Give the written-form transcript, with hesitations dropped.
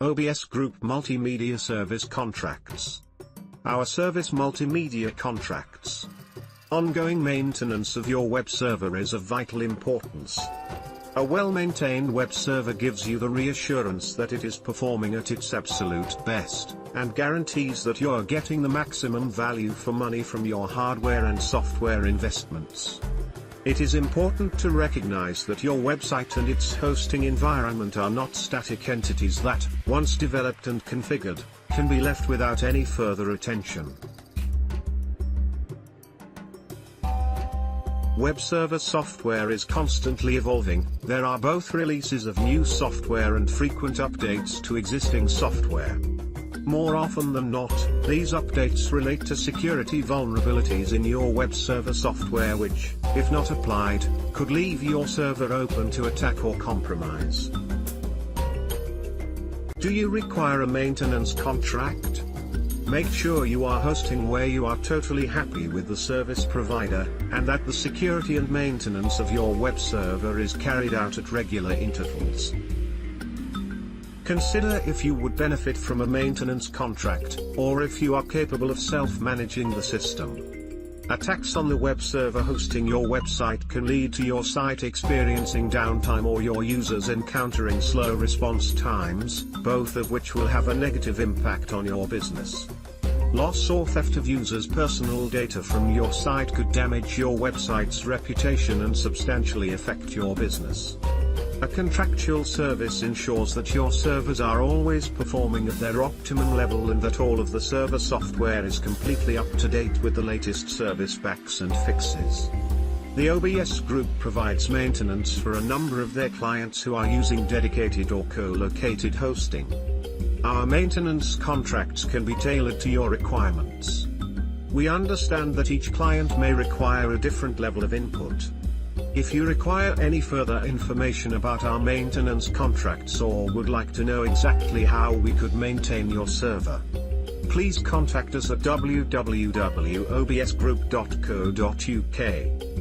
OBS-Group Multimedia Service Contracts. Our service multimedia contracts. Ongoing maintenance of your web server is of vital importance. A well-maintained web server gives you the reassurance that it is performing at its absolute best, and guarantees that you're getting the maximum value for money from your hardware and software investments. It is important to recognize that your website and its hosting environment are not static entities that, once developed and configured, can be left without any further attention. Web server software is constantly evolving. There are both releases of new software and frequent updates to existing software. More often than not, these updates relate to security vulnerabilities in your web server software which, if not applied, could leave your server open to attack or compromise. Do you require a maintenance contract? Make sure you are hosting where you are totally happy with the service provider, and that the security and maintenance of your web server is carried out at regular intervals. Consider if you would benefit from a maintenance contract, or if you are capable of self-managing the system. Attacks on the web server hosting your website can lead to your site experiencing downtime or your users encountering slow response times, both of which will have a negative impact on your business. Loss or theft of users' personal data from your site could damage your website's reputation and substantially affect your business. A contractual service ensures that your servers are always performing at their optimum level and that all of the server software is completely up to date with the latest service packs and fixes. The OBS Group provides maintenance for a number of their clients who are using dedicated or co-located hosting. Our maintenance contracts can be tailored to your requirements. We understand that each client may require a different level of input. If you require any further information about our maintenance contracts or would like to know exactly how we could maintain your server, please contact us at www.obsgroup.co.uk.